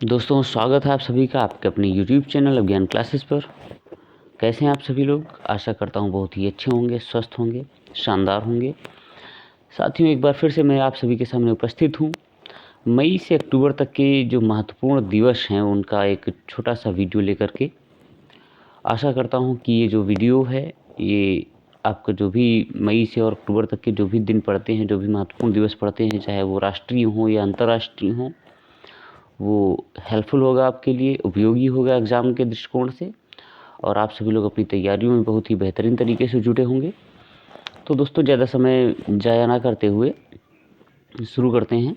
दोस्तों स्वागत है आप सभी का आपके अपने YouTube चैनल अज्ञान क्लासेस पर। कैसे हैं आप सभी लोग? आशा करता हूँ बहुत ही अच्छे होंगे, स्वस्थ होंगे, शानदार होंगे। साथियों, एक बार फिर से मैं आप सभी के सामने उपस्थित हूँ। मई से अक्टूबर तक के जो महत्वपूर्ण दिवस हैं उनका एक छोटा सा वीडियो लेकर के। आशा करता हूँ कि ये जो वीडियो है ये आपका जो भी मई से और अक्टूबर तक के जो भी दिन पड़ते हैं, जो भी महत्वपूर्ण दिवस पड़ते हैं, चाहे वो राष्ट्रीय हों या अंतर्राष्ट्रीय हों, वो हेल्पफुल होगा आपके लिए, उपयोगी होगा एग्ज़ाम के दृष्टिकोण से, और आप सभी लोग अपनी तैयारियों में बहुत ही बेहतरीन तरीके से जुटे होंगे। तो दोस्तों, ज़्यादा समय ज़ाया ना करते हुए शुरू करते हैं।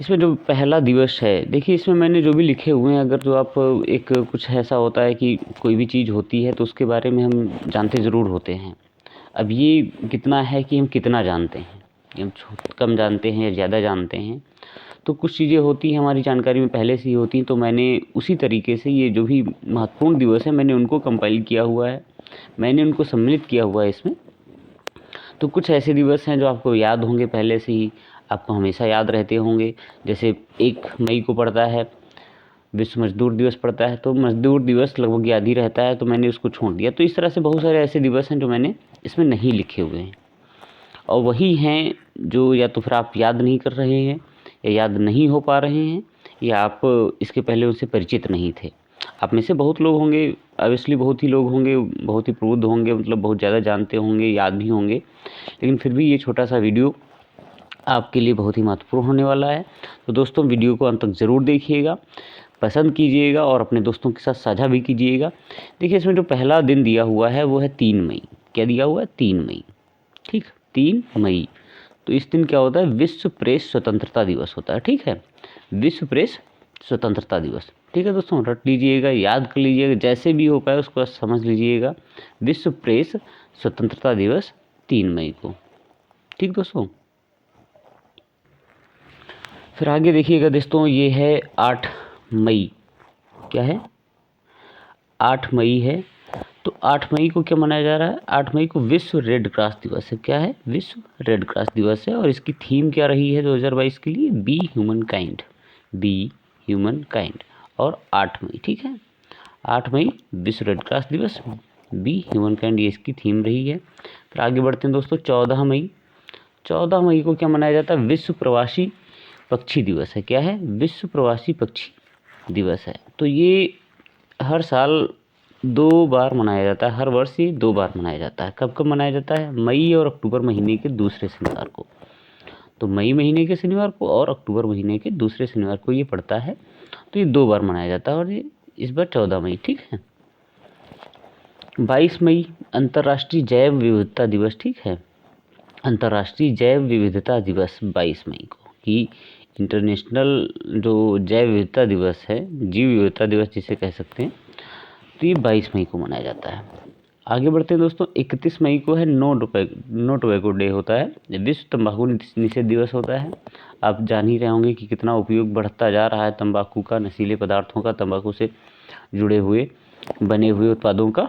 इसमें जो पहला दिवस है, देखिए इसमें मैंने जो भी लिखे हुए हैं, अगर जो आप एक कुछ ऐसा होता है कि कोई भी चीज़ होती है तो उसके बारे में हम जानते ज़रूर होते हैं। अब ये कितना है कि हम कितना जानते हैं, हम कम जानते हैं या ज़्यादा जानते हैं। तो कुछ चीज़ें होती हैं हमारी जानकारी में पहले से ही होती हैं, तो मैंने उसी तरीके से ये जो भी महत्वपूर्ण दिवस है मैंने उनको कंपाइल किया हुआ है, मैंने उनको सम्मिलित किया हुआ है इसमें। तो कुछ ऐसे दिवस हैं जो आपको याद होंगे पहले से ही, आपको हमेशा याद रहते होंगे। जैसे 1 मई को पड़ता है विश्व मजदूर दिवस पड़ता है, तो मजदूर दिवस लगभग याद ही रहता है, तो मैंने उसको छोड़ दिया। तो इस तरह से बहुत सारे ऐसे दिवस हैं जो मैंने इसमें नहीं लिखे हुए हैं, और वही हैं जो या तो फिर आप याद नहीं कर रहे हैं, या याद नहीं हो पा रहे हैं, या आप इसके पहले उनसे परिचित नहीं थे। आप में से बहुत लोग होंगे, ऑब्वियसली बहुत ही लोग होंगे, बहुत ही प्रबुद्ध होंगे, मतलब बहुत ज़्यादा जानते होंगे, याद भी होंगे, लेकिन फिर भी ये छोटा सा वीडियो आपके लिए बहुत ही महत्वपूर्ण होने वाला है। तो दोस्तों, वीडियो को अंत तक ज़रूर देखिएगा, पसंद कीजिएगा और अपने दोस्तों के साथ साझा भी कीजिएगा। देखिए, इसमें जो पहला दिन दिया हुआ है वो है 3 मई। क्या दिया हुआ है? 3 मई। ठीक, 3 मई। तो इस दिन क्या होता है? विश्व प्रेस स्वतंत्रता दिवस होता है। ठीक है, विश्व प्रेस स्वतंत्रता दिवस। ठीक है दोस्तों, रट लीजिएगा, याद कर लीजिएगा, जैसे भी हो पाए उसको समझ लीजिएगा। विश्व प्रेस स्वतंत्रता दिवस 3 मई को। ठीक दोस्तों, फिर आगे देखिएगा दोस्तों, ये है 8 मई। क्या है? 8 मई है। तो 8 मई को क्या मनाया जा रहा है? 8 मई को विश्व रेड क्रॉस दिवस है। क्या है? विश्व रेड क्रॉस दिवस है, और इसकी थीम क्या रही है 2022 के लिए? Be human kind. Be human kind. और 8 मई, ठीक है, 8 मई विश्व रेड क्रॉस दिवस, बी ह्यूमन काइंड, ये इसकी थीम रही है। फिर आगे बढ़ते हैं दोस्तों, 14 मई। 14 मई को क्या मनाया जाता है? विश्व प्रवासी पक्षी दिवस है। क्या है? विश्व प्रवासी पक्षी दिवस है। तो ये हर साल 2 बार मनाया जाता है, हर वर्ष ये 2 बार मनाया जाता है। कब कब मनाया जाता है? मई और अक्टूबर महीने के दूसरे शनिवार को। तो मई महीने के शनिवार को और अक्टूबर महीने के दूसरे शनिवार को ये पड़ता है। तो ये 2 बार मनाया जाता है, और ये इस बार 14 मई। ठीक है, 22 मई अंतर्राष्ट्रीय जैव विविधता दिवस। ठीक है, अंतर्राष्ट्रीय जैव विविधता दिवस 22 मई को, कि इंटरनेशनल जो जैव विविधता दिवस है, जीव विविधता दिवस जिसे कह सकते हैं, तो ये 22 मई को मनाया जाता है। आगे बढ़ते हैं दोस्तों, 31 मई को है नो टोबैको डे होता है, विश्व तंबाकू निषेध दिवस होता है। आप जान ही रहे होंगे कि कितना उपयोग बढ़ता जा रहा है तंबाकू का, नशीले पदार्थों का, तंबाकू से जुड़े हुए बने हुए उत्पादों का।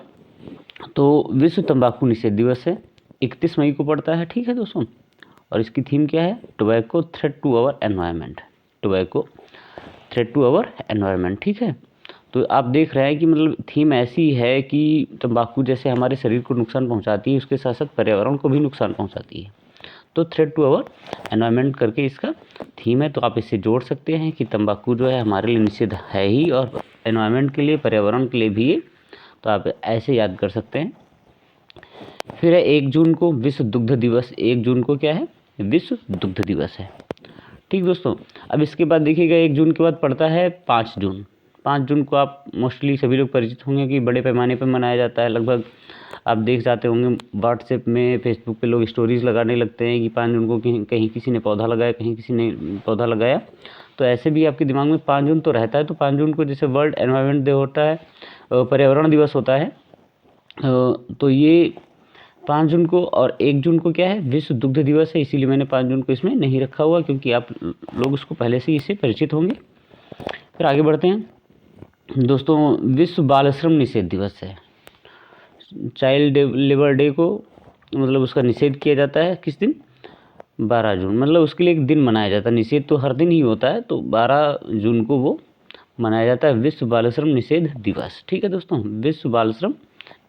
तो विश्व तंबाकू निषेध दिवस है, 31 मई को पड़ता है। ठीक है दोस्तों, और इसकी थीम क्या है? Tobacco threat to our environment. Tobacco threat to our environment. ठीक है, तो आप देख रहे हैं कि मतलब थीम ऐसी है कि तंबाकू जैसे हमारे शरीर को नुकसान पहुंचाती है, उसके साथ साथ पर्यावरण को भी नुकसान पहुंचाती है। तो थ्रेट टू आवर एनवायरनमेंट करके इसका थीम है। तो आप इसे जोड़ सकते हैं कि तंबाकू जो है हमारे लिए निषिद्ध है ही, और एनवायरनमेंट के लिए, पर्यावरण के लिए भी है। तो आप ऐसे याद कर सकते हैं। फिर है 1 जून को विश्व दुग्ध दिवस। 1 जून को क्या है? विश्व दुग्ध दिवस है। ठीक दोस्तों, अब इसके बाद देखिएगा 1 जून के बाद पड़ता है 5 जून। 5 जून को आप मोस्टली सभी लोग परिचित होंगे कि बड़े पैमाने पर मनाया जाता है। लगभग आप देख जाते होंगे व्हाट्सएप में, फेसबुक पे लोग स्टोरीज़ लगाने लगते हैं कि 5 जून को कहीं कहीं किसी ने पौधा लगाया, कहीं किसी ने पौधा लगाया। तो ऐसे भी आपके दिमाग में 5 जून तो रहता है। तो 5 जून को जैसे वर्ल्ड एनवायरनमेंट डे होता है, पर्यावरण दिवस होता है, तो ये 5 जून को, और 1 जून को क्या है? विश्व दुग्ध दिवस है। इसीलिए मैंने 5 जून को इसमें नहीं रखा हुआ, क्योंकि आप लोग उसको पहले से इससे परिचित होंगे। फिर आगे बढ़ते हैं दोस्तों, विश्व बाल श्रम निषेध दिवस है। चाइल्ड लेबर डे को मतलब उसका निषेध किया जाता है किस दिन? 12 जून। मतलब उसके लिए एक दिन मनाया जाता है। निषेध तो हर दिन ही होता है, तो 12 जून को वो मनाया जाता है विश्व बाल श्रम निषेध दिवस। ठीक है दोस्तों, विश्व बाल श्रम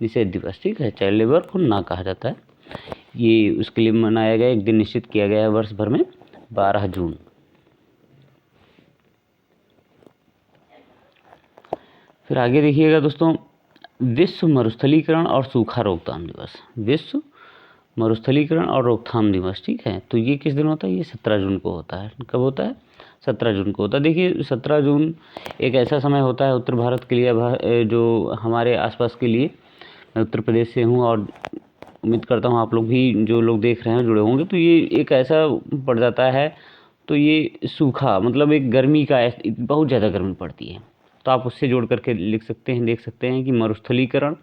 निषेध दिवस। ठीक है, चाइल्ड लेबर को ना कहा जाता है, ये उसके लिए मनाया गया, एक दिन निश्चित किया गया है वर्ष भर में, 12 जून। फिर आगे देखिएगा दोस्तों, विश्व मरुस्थलीकरण और सूखा रोकथाम दिवस। विश्व मरुस्थलीकरण और रोकथाम दिवस। ठीक है, तो ये किस दिन होता है? ये 17 जून को होता है। कब होता है? 17 जून को होता है। देखिए 17 जून एक ऐसा समय होता है उत्तर भारत के लिए, जो हमारे आसपास के लिए, मैं उत्तर प्रदेश से हूँ और उम्मीद करता हूँ आप लोग भी, जो लोग देख रहे हैं, जुड़े होंगे, तो ये एक ऐसा पड़ जाता है, तो ये सूखा मतलब एक गर्मी का, बहुत ज़्यादा गर्मी पड़ती है, तो आप उससे जोड़ करके लिख सकते हैं, देख सकते हैं कि मरुस्थलीकरण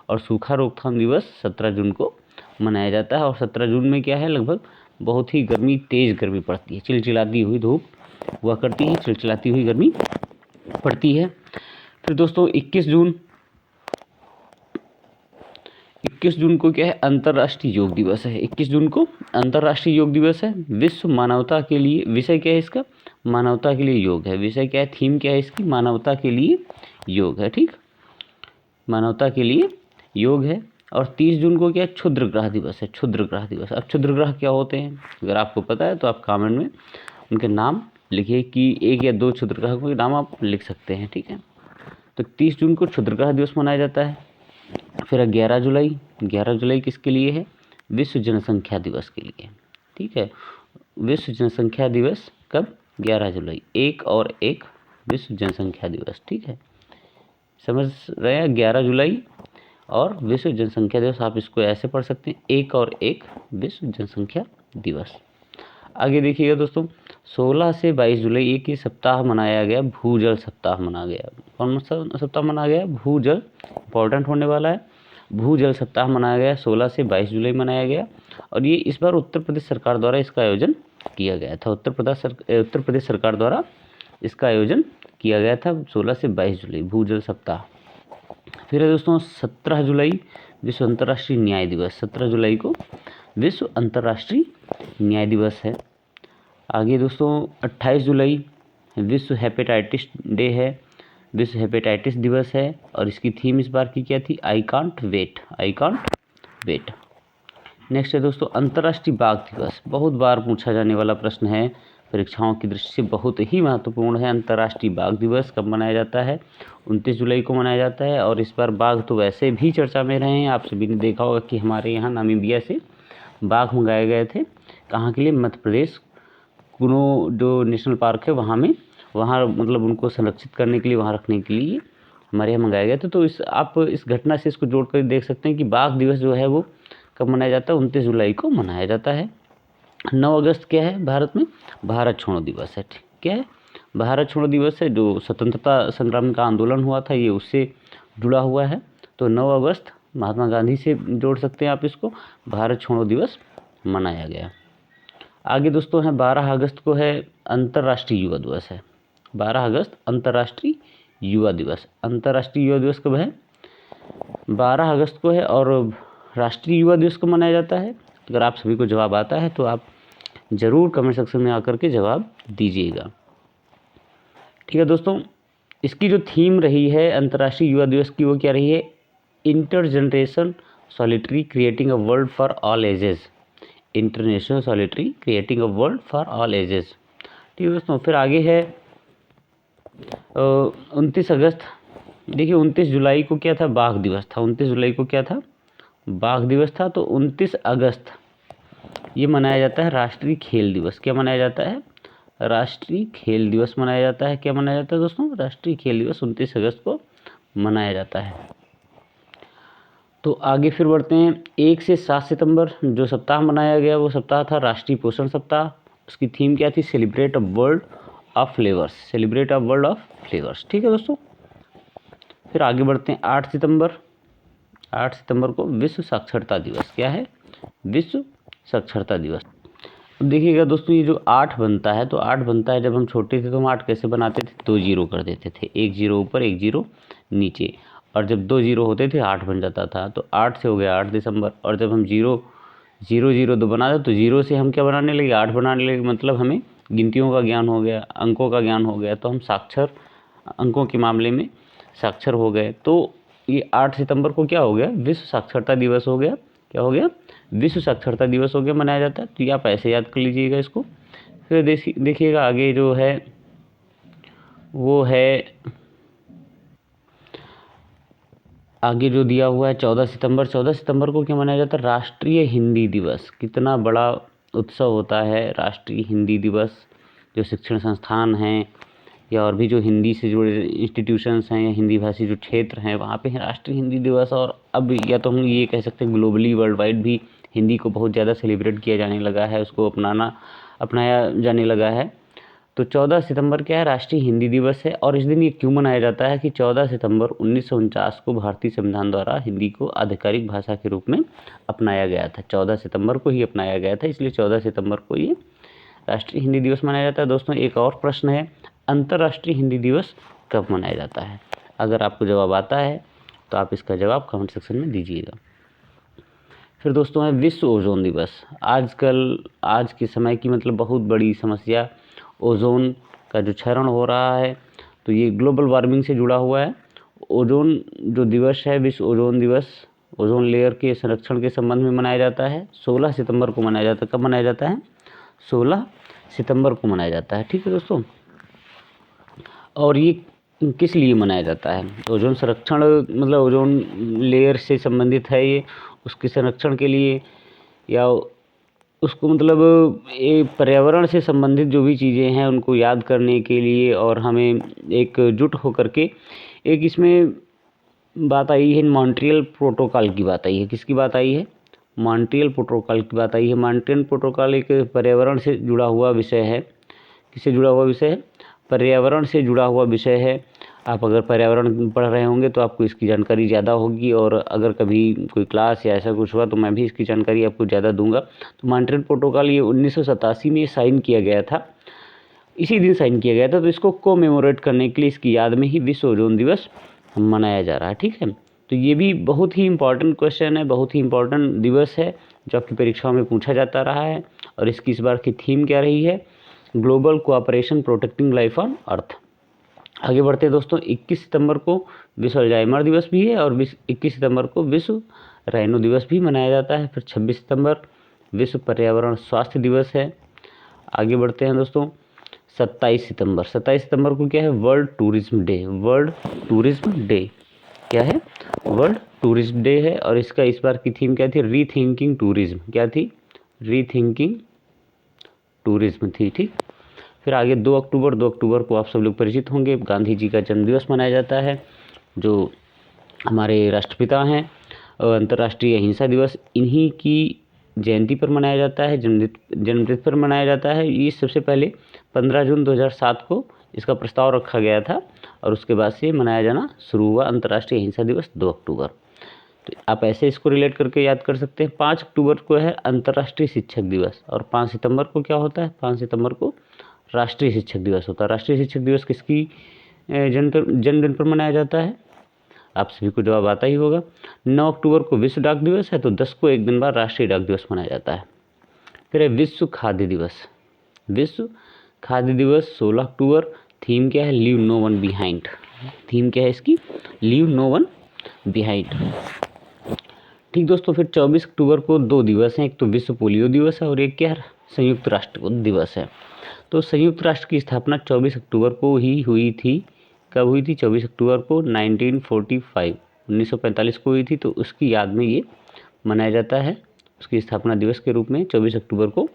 और सूखा रोकथाम दिवस 17 जून को मनाया जाता है। और 17 जून में क्या है, लगभग बहुत ही गर्मी, तेज़ गर्मी पड़ती है, चिलचिलाती हुई धूप हुआ करती है, चिलचिलाती हुई गर्मी पड़ती है। फिर दोस्तों 21 जून को क्या है? अंतर्राष्ट्रीय योग दिवस है। 21 जून को अंतर्राष्ट्रीय योग दिवस है। विश्व मानवता के लिए, विषय क्या है इसका? मानवता के लिए योग है। विषय क्या है, थीम क्या है इसकी? मानवता के लिए योग है। ठीक, मानवता के लिए योग है। और 30 जून को क्या है? क्षुद्र ग्रह दिवस है। क्षुद्र ग्रह दिवस। अब क्षुद्र ग्रह क्या होते हैं, अगर आपको पता है तो आप कमेंट में उनके नाम लिखिए कि 1 या 2 क्षुद्र ग्रह के नाम आप लिख सकते हैं। ठीक है, तो 30 जून को क्षुद्र ग्रह दिवस मनाया जाता है। फिर 11 जुलाई किसके लिए है? विश्व जनसंख्या दिवस के लिए। ठीक है, विश्व जनसंख्या दिवस कब? 11 जुलाई। 1 और 1 विश्व जनसंख्या दिवस। ठीक है, समझ रहे हैं? 11 जुलाई और विश्व जनसंख्या दिवस, आप इसको ऐसे पढ़ सकते हैं, 1 और 1 विश्व जनसंख्या दिवस। आगे देखिएगा दोस्तों, 16 से 22 जुलाई एक ही सप्ताह मनाया गया, भूजल सप्ताह मनाया गया। कौन सा सप्ताह मनाया गया? भूजल, इंपॉर्टेंट होने वाला है। भूजल सप्ताह मनाया गया, 16 से 22 जुलाई मनाया गया। और ये इस बार उत्तर प्रदेश सरकार द्वारा इसका आयोजन किया गया था। उत्तर प्रदेश सरकार द्वारा इसका आयोजन किया गया था, 16 से 22 जुलाई भूजल सप्ताह। फिर है दोस्तों 17 जुलाई विश्व अंतर्राष्ट्रीय न्याय दिवस। 17 जुलाई को विश्व अंतर्राष्ट्रीय न्याय दिवस है। आगे दोस्तों 28 जुलाई विश्व हेपेटाइटिस डे है, विश्व हेपेटाइटिस दिवस है। और इसकी थीम इस बार की क्या थी? I can't wait, I can't wait. Next है दोस्तों अंतर्राष्ट्रीय बाघ दिवस। बहुत बार पूछा जाने वाला प्रश्न है, परीक्षाओं की दृष्टि से बहुत ही महत्वपूर्ण है। अंतर्राष्ट्रीय बाघ दिवस कब मनाया जाता है? 29 जुलाई को मनाया जाता है। और इस बार बाघ तो वैसे भी चर्चा में रहे हैं, आप सभी ने देखा होगा कि हमारे यहाँ नामीबिया से बाघ मंगाए गए थे। कहाँ के लिए? मध्य प्रदेश, कुनो जो नेशनल पार्क है वहाँ में, वहाँ मतलब उनको संरक्षित करने के लिए, वहाँ रखने के लिए हमारे यहाँ मंगाए गए थे। तो आप इस घटना से इसको जोड़ कर देख सकते हैं कि बाघ दिवस जो है वो कब मनाया जाता है? 29 जुलाई को मनाया जाता है। 9 अगस्त क्या है भारत में? भारत छोड़ो दिवस है। ठीक, क्या है? भारत छोड़ो दिवस है, जो स्वतंत्रता संग्राम का आंदोलन हुआ था, ये उससे जुड़ा हुआ है। तो 9 अगस्त महात्मा गांधी से जोड़ सकते हैं आप इसको, भारत छोड़ो दिवस मनाया गया। आगे दोस्तों है 12 अगस्त को है अंतर्राष्ट्रीय युवा दिवस है। 12 अगस्त अंतर्राष्ट्रीय युवा दिवस। अंतर्राष्ट्रीय युवा दिवस कब है? 12 अगस्त को है। और राष्ट्रीय युवा दिवस को मनाया जाता है। अगर आप सभी को जवाब आता है तो आप ज़रूर कमेंट सेक्शन में आकर के जवाब दीजिएगा। ठीक है दोस्तों, इसकी जो थीम रही है अंतर्राष्ट्रीय युवा दिवस की, वो क्या रही है? Inter generation solitary creating a world for all ages. International solitary creating a world for all ages. ठीक है दोस्तों, फिर आगे है 29 अगस्त। देखिए 29 जुलाई को क्या था? बाघ दिवस था। 29 जुलाई को क्या था? बाघ दिवस था। तो 29 अगस्त ये मनाया जाता है राष्ट्रीय खेल दिवस। क्या मनाया जाता है? राष्ट्रीय खेल दिवस मनाया जाता है। क्या मनाया जाता है दोस्तों? राष्ट्रीय खेल दिवस 29 अगस्त को मनाया जाता है। तो आगे फिर बढ़ते हैं, 1 से 7 सितंबर जो सप्ताह मनाया गया वो सप्ताह था राष्ट्रीय पोषण सप्ताह। उसकी थीम क्या थी? Celebrate a world of flavours. Celebrate a world of flavours. ठीक है दोस्तों, फिर आगे बढ़ते हैं 8 सितंबर। 8 सितंबर को विश्व साक्षरता दिवस। क्या है? विश्व साक्षरता दिवस। देखिएगा दोस्तों, ये जो 8 बनता है, तो 8 बनता है, जब हम छोटे थे तो हम 8 कैसे बनाते थे? 2 जीरो कर देते थे, 1 जीरो ऊपर 1 जीरो नीचे। और जब 2 जीरो होते थे 8 बन जाता था। तो 8 से हो गया 8 दिसंबर। और जब हम 0 0 0 2 बनाते तो 0 से हम क्या बनाने लगे? 8 बनाने लगे। मतलब हमें गिनतियों का ज्ञान हो गया, अंकों का ज्ञान हो गया। तो हम साक्षर अंकों के मामले में साक्षर हो गए। तो ये 8 सितंबर को क्या हो गया, विश्व साक्षरता दिवस हो गया। क्या हो गया, विश्व साक्षरता दिवस हो गया, मनाया जाता है। तो ये आप ऐसे याद कर लीजिएगा इसको। फिर देखिएगा आगे जो है वो है, आगे जो दिया हुआ है 14 सितंबर। 14 सितंबर को क्या मनाया जाता है, राष्ट्रीय हिंदी दिवस। कितना बड़ा उत्सव होता है राष्ट्रीय हिंदी दिवस। जो शिक्षण संस्थान हैं या और भी जो हिंदी से जुड़े इंस्टीट्यूशंस हैं या हिंदी भाषी जो क्षेत्र हैं वहाँ पे राष्ट्रीय हिंदी दिवस। और अब या तो हम ये कह सकते हैं ग्लोबली वर्ल्ड वाइड भी हिंदी को बहुत ज़्यादा सेलिब्रेट किया जाने लगा है, उसको अपनाया जाने लगा है। तो 14 सितंबर क्या है, राष्ट्रीय हिंदी दिवस है। और इस दिन ये क्यों मनाया जाता है कि 14 सितंबर 1949 को भारतीय संविधान द्वारा हिंदी को आधिकारिक भाषा के रूप में अपनाया गया था। 14 सितंबर को ही अपनाया गया था, इसलिए 14 सितंबर को ये राष्ट्रीय हिंदी दिवस मनाया जाता है। दोस्तों एक और प्रश्न है, अंतर्राष्ट्रीय हिंदी दिवस कब मनाया जाता है? अगर आपको जवाब आता है तो आप इसका जवाब कमेंट सेक्शन में दीजिएगा। फिर दोस्तों है विश्व ओजोन दिवस। आज के समय की मतलब बहुत बड़ी समस्या ओजोन का जो क्षरण हो रहा है, तो ये ग्लोबल वार्मिंग से जुड़ा हुआ है। ओजोन जो दिवस है, विश्व ओजोन दिवस, ओजोन लेयर के संरक्षण के संबंध में मनाया जाता है। 16 सितंबर को मनाया जाता है। कब मनाया जाता है? 16 सितंबर को मनाया जाता है। ठीक है दोस्तों, और ये किस लिए मनाया जाता है? ओजोन संरक्षण मतलब ओजोन लेयर से संबंधित है ये, उसके संरक्षण के लिए या उसको मतलब ये पर्यावरण से संबंधित जो भी चीज़ें हैं उनको याद करने के लिए, और हमें एकजुट होकर के एक इसमें बात आई है, मॉन्ट्रियल प्रोटोकॉल की बात आई है। किसकी बात आई है? मॉन्ट्रियल प्रोटोकॉल की बात आई है। मॉन्ट्रियल प्रोटोकॉल एक पर्यावरण से जुड़ा हुआ विषय है। किससे जुड़ा हुआ विषय है? पर्यावरण से जुड़ा हुआ विषय है। आप अगर पर्यावरण पढ़ रहे होंगे तो आपको इसकी जानकारी ज़्यादा होगी, और अगर कभी कोई क्लास या ऐसा कुछ हुआ तो मैं भी इसकी जानकारी आपको ज़्यादा दूंगा। तो मॉन्ट्रियल प्रोटोकॉल ये 1987 में साइन किया गया था, इसी दिन साइन किया गया था। तो इसको कोमेमोरेट करने के लिए इसकी याद में ही विश्व ओजोन दिवस मनाया जा रहा है। ठीक है, तो ये भी बहुत ही इंपॉर्टेंट क्वेश्चन है, बहुत ही इंपॉर्टेंट दिवस है जो आपकी परीक्षाओं में पूछा जाता रहा है। और इसकी इस बार की थीम क्या रही है? Global cooperation protecting life on earth. आगे बढ़ते हैं दोस्तों, 21 सितंबर को विश्व अल्जाइमर दिवस भी है, और 21 सितंबर को विश्व राइनो दिवस भी मनाया जाता है। फिर 26 सितंबर विश्व पर्यावरण स्वास्थ्य दिवस है। आगे बढ़ते हैं दोस्तों, 27 सितंबर को क्या है? World tourism day. World tourism day क्या है? वर्ल्ड टूरिज्म डे है। और इसका इस बार की थीम क्या थी? Rethinking tourism. क्या थी? रीथिंकिंग टूरिज्म थी। ठीक, फिर आगे 2 अक्टूबर को आप सब लोग परिचित होंगे, गांधी जी का जन्मदिवस मनाया जाता है, जो हमारे राष्ट्रपिता हैं। अंतर्राष्ट्रीय अहिंसा दिवस इन्हीं की जयंती पर मनाया जाता है, जन्मतिथि पर मनाया जाता है। ये सबसे पहले 15 जून 2007 को इसका प्रस्ताव रखा गया था, और उसके बाद से मनाया जाना शुरू हुआ अंतर्राष्ट्रीय अहिंसा दिवस 2 अक्टूबर। तो आप ऐसे इसको रिलेट करके याद कर सकते हैं। 5 अक्टूबर को है अंतर्राष्ट्रीय शिक्षक दिवस, और 5 सितंबर को क्या होता है? 5 सितंबर को राष्ट्रीय शिक्षक दिवस होता है। राष्ट्रीय शिक्षक दिवस किसकी जन्मदिन पर मनाया जाता है? आप सभी को जवाब आता ही होगा। 9 अक्टूबर को विश्व डाक दिवस है, तो 10 को एक दिन बाद राष्ट्रीय डाक दिवस मनाया जाता है। फिर है विश्व खाद्य दिवस। विश्व खाद्य दिवस 16 अक्टूबर। थीम क्या है? Leave no one behind. Theme क्या है इसकी? Leave no one behind. ठीक दोस्तों, फिर 24 अक्टूबर को 2 दिवस हैं, एक तो विश्व पोलियो दिवस है और एक क्या है? संयुक्त राष्ट्र दिवस है। तो संयुक्त राष्ट्र की स्थापना 24 अक्टूबर को ही हुई थी। कब हुई थी? 24 अक्टूबर को 1945 को हुई थी। तो उसकी याद में ये मनाया जाता है, उसकी स्थापना दिवस के रूप में 24 अक्टूबर को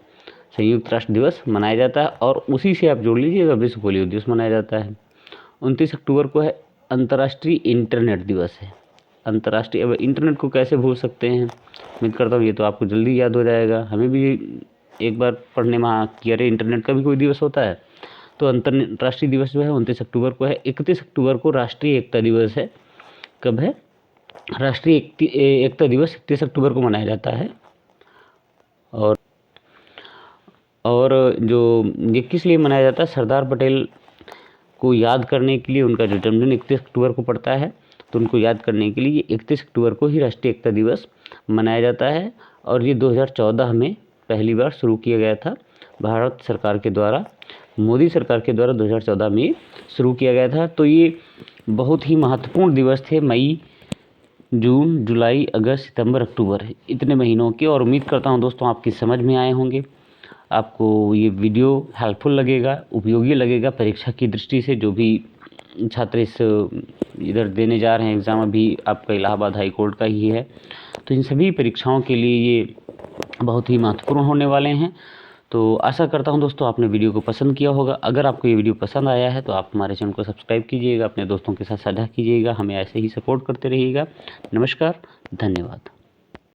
संयुक्त राष्ट्र दिवस मनाया जाता है। और उसी से आप जोड़ लीजिएगा विश्व पोलियो दिवस मनाया जाता है। 29 अक्टूबर को है अंतर्राष्ट्रीय इंटरनेट दिवस है। अंतर्राष्ट्रीय, अब इंटरनेट को कैसे भूल सकते हैं? उम्मीद करता हूँ ये तो आपको जल्दी याद हो जाएगा। हमें भी एक बार पढ़ने में कि अरे इंटरनेट का भी कोई दिवस होता है। तो अंतर्राष्ट्रीय दिवस जो है 29 अक्टूबर को है। 31 अक्टूबर को राष्ट्रीय एकता दिवस है। कब है? राष्ट्रीय एकता दिवस 31 अक्टूबर को मनाया जाता है। और जो ये किस लिए मनाया जाता है? सरदार पटेल को याद करने के लिए। उनका जो जन्मदिन 31 अक्टूबर को पड़ता है, तो उनको याद करने के लिए 31 अक्टूबर को ही राष्ट्रीय एकता दिवस मनाया जाता है। और ये 2014 में पहली बार शुरू किया गया था भारत सरकार के द्वारा। मोदी सरकार के द्वारा 2014 में शुरू किया गया था। तो ये बहुत ही महत्वपूर्ण दिवस थे, मई, जून, जुलाई, अगस्त, सितंबर, अक्टूबर, इतने महीनों के। और उम्मीद करता हूँ दोस्तों आपकी समझ में आए होंगे, आपको ये वीडियो हेल्पफुल लगेगा, उपयोगी लगेगा परीक्षा की दृष्टि से। जो भी छात्र इस इधर देने जा रहे हैं एग्ज़ाम, अभी आपका इलाहाबाद हाई कोर्ट का ही है, तो इन सभी परीक्षाओं के लिए ये बहुत ही महत्वपूर्ण होने वाले हैं। तो आशा करता हूं दोस्तों आपने वीडियो को पसंद किया होगा। अगर आपको ये वीडियो पसंद आया है तो आप हमारे चैनल को सब्सक्राइब कीजिएगा, अपने दोस्तों के साथ साझा कीजिएगा, हमें ऐसे ही सपोर्ट करते रहिएगा। नमस्कार, धन्यवाद।